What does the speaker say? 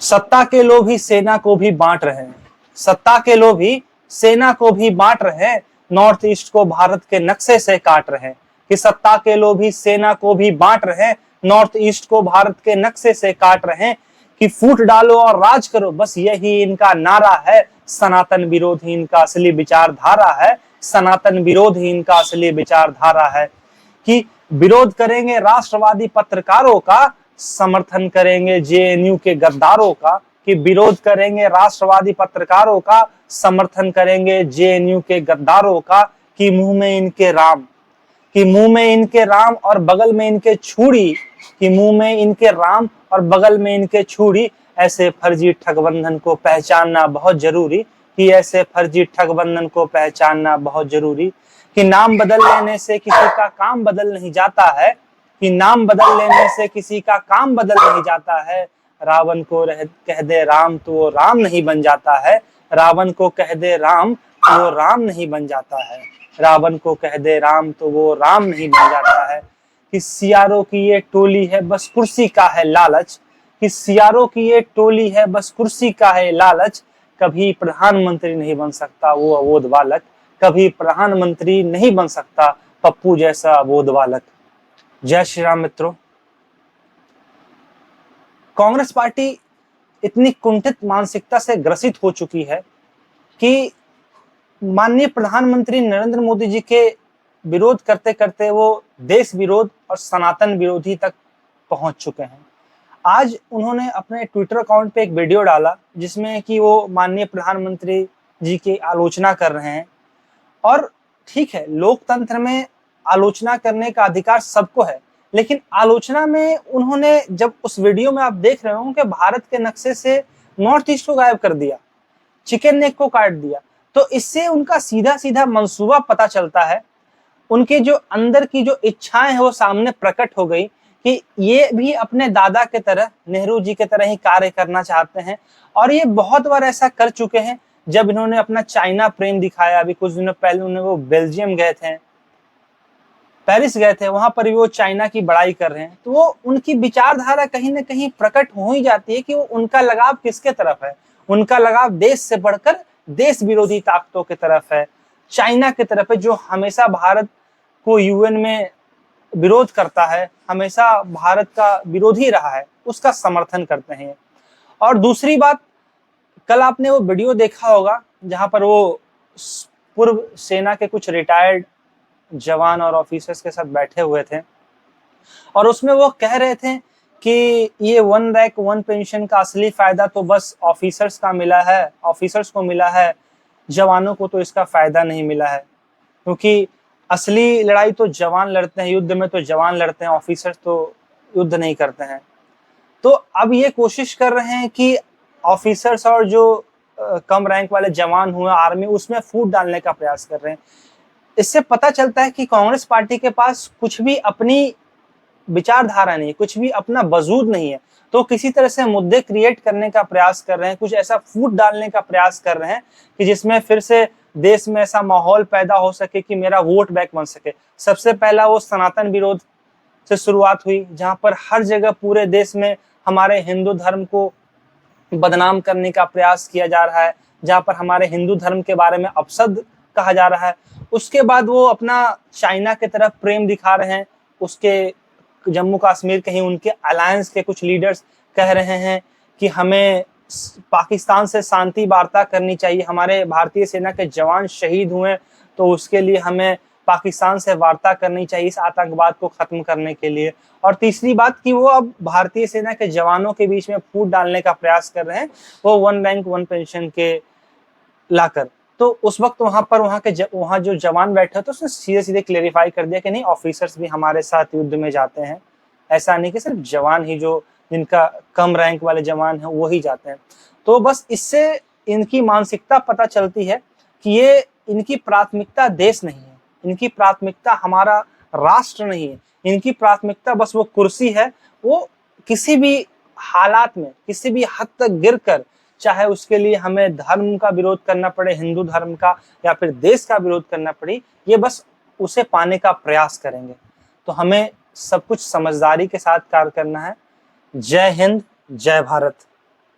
सत्ता के लोभी सेना को भी बांट रहे हैं। सत्ता के लोभी सेना को भी बांट रहे हैं, नॉर्थ ईस्ट को भारत के नक्शे से काट रहे हैं। कि सत्ता के लोभी सेना को भी बांट रहे हैं, नॉर्थ ईस्ट को भारत के नक्शे से काट रहे हैं। कि फूट डालो और राज करो, बस यही इनका नारा है। सनातन विरोध ही इनका असली विचारधारा है। सनातन विरोध ही इनका असली विचारधारा है। कि विरोध करेंगे राष्ट्रवादी पत्रकारों का, समर्थन करेंगे जेएनयू के गद्दारों का। कि विरोध करेंगे राष्ट्रवादी पत्रकारों का, समर्थन करेंगे जेएनयू के गद्दारों का। कि मुंह में इनके राम, कि मुंह में इनके राम और बगल में इनके छुरी। कि मुंह में इनके राम और बगल में इनके छुरी। ऐसे फर्जी ठगबंधन को पहचानना बहुत जरूरी। कि ऐसे फर्जी ठगबंधन को पहचानना बहुत जरूरी। कि नाम बदल लेने से किसी का काम बदल नहीं जाता है। कि नाम बदल लेने से किसी का काम बदल नहीं जाता है। रावण को कह दे राम तो वो राम नहीं बन जाता है। रावण को कह दे राम तो वो राम नहीं बन जाता है। रावण को कह दे राम तो वो राम नहीं बन जाता है। कि सियारों की ये टोली है बस कुर्सी का है लालच। कि सियारों की ये टोली है बस कुर्सी का है लालच। कभी प्रधानमंत्री नहीं बन सकता वो अबोध बालक। कभी प्रधानमंत्री नहीं बन सकता पप्पू जैसा अबोध बालक। जय श्री राम मित्रों। कांग्रेस पार्टी इतनी कुंठित मानसिकता से ग्रसित हो चुकी है कि माननीय प्रधानमंत्री नरेंद्र मोदी जी के विरोध करते करते वो देश विरोध और सनातन विरोधी तक पहुंच चुके हैं। आज उन्होंने अपने ट्विटर अकाउंट पे एक वीडियो डाला जिसमें कि वो माननीय प्रधानमंत्री जी की आलोचना कर रहे हैं। और ठीक है, लोकतंत्र में आलोचना करने का अधिकार सबको है, लेकिन आलोचना में उन्होंने जब उस वीडियो में आप देख रहे हो कि भारत के नक्शे से नॉर्थ ईस्ट को गायब कर दिया, चिकन नेक को काट दिया, तो इससे उनका सीधा सीधा मंसूबा पता चलता है। उनके जो अंदर की जो इच्छाएं हैं वो सामने प्रकट हो गई कि ये भी अपने दादा के तरह, नेहरू जी के तरह ही कार्य करना चाहते हैं। और ये बहुत बार ऐसा कर चुके हैं। जब इन्होंने अपना चाइना प्रेम दिखाया, अभी कुछ दिनों पहले उन्हें वो बेल्जियम गए थे, पेरिस गए थे, वहां पर भी वो चाइना की बड़ाई कर रहे हैं। तो वो उनकी विचारधारा कहीं ना कहीं प्रकट हो ही जाती है कि वो उनका लगाव किसके तरफ है। उनका लगाव देश से बढ़कर देश विरोधी ताकतों की तरफ है, चाइना की तरफ है, जो हमेशा भारत को यूएन में विरोध करता है, हमेशा भारत का विरोधी रहा है, उसका समर्थन करते हैं। और दूसरी बात, कल आपने वो वीडियो देखा होगा जहां पर वो पूर्व सेना के कुछ रिटायर्ड जवान और ऑफिसर्स के साथ बैठे हुए थे और उसमें वो कह रहे थे कि ये वन रैंक वन पेंशन का असली फायदा तो बस ऑफिसर्स का मिला है, ऑफिसर्स को मिला है, जवानों को तो इसका फायदा नहीं मिला है। क्योंकि असली लड़ाई तो जवान लड़ते हैं, युद्ध में तो जवान लड़ते हैं, ऑफिसर्स तो युद्ध नहीं करते हैं। तो अब ये कोशिश कर रहे हैं कि ऑफिसर्स और जो कम रैंक वाले जवान हुए आर्मी, उसमें फूट डालने का प्रयास कर रहे हैं। इससे पता चलता है कि कांग्रेस पार्टी के पास कुछ भी अपनी विचारधारा नहीं, कुछ भी अपना वजूद नहीं है। तो किसी तरह से मुद्दे क्रिएट करने का प्रयास कर रहे हैं, कुछ ऐसा फूट डालने का प्रयास कर रहे हैं कि जिसमें फिर से देश में ऐसा माहौल पैदा हो सके कि मेरा वोट बैंक बन सके। सबसे पहला वो सनातन विरोध से शुरुआत हुई, जहां पर हर जगह पूरे देश में हमारे हिंदू धर्म को बदनाम करने का प्रयास किया जा रहा है, जहां पर हमारे हिंदू धर्म के बारे में अपशब्द कहा जा रहा है। उसके बाद वो अपना चाइना की तरफ प्रेम दिखा रहे हैं। उसके जम्मू कश्मीर कहीं उनके अलायंस के कुछ लीडर्स कह रहे हैं कि हमें पाकिस्तान से शांति वार्ता करनी चाहिए, हमारे भारतीय सेना के जवान शहीद हुए तो उसके लिए हमें पाकिस्तान से वार्ता करनी चाहिए इस आतंकवाद को खत्म करने के लिए। और तीसरी बात कि वो अब भारतीय सेना के जवानों के बीच में फूट डालने का प्रयास कर रहे हैं, वो वन रैंक वन पेंशन के लाकर। तो उस वक्त वहां जो जवान बैठे थे उसने सीधे सीधे क्लेरिफाई कर दिया कि नहीं, ऑफिसर्स भी हमारे साथ युद्ध में जाते हैं, ऐसा नहीं कि सिर्फ जवान ही, जो जिनका कम रैंक वाले जवान हैं वो ही जाते हैं। तो बस इससे इनकी मानसिकता पता चलती है कि ये इनकी प्राथमिकता देश नहीं है, इनकी प्राथमिकता हमारा राष्ट्र नहीं है, इनकी प्राथमिकता बस वो कुर्सी है। वो किसी भी हालात में, किसी भी हद तक गिरकर, चाहे उसके लिए हमें धर्म का विरोध करना पड़े, हिंदू धर्म का, या फिर देश का विरोध करना पड़े, ये बस उसे पाने का प्रयास करेंगे। तो हमें सब कुछ समझदारी के साथ कार्य करना है। जय हिंद, जय भारत।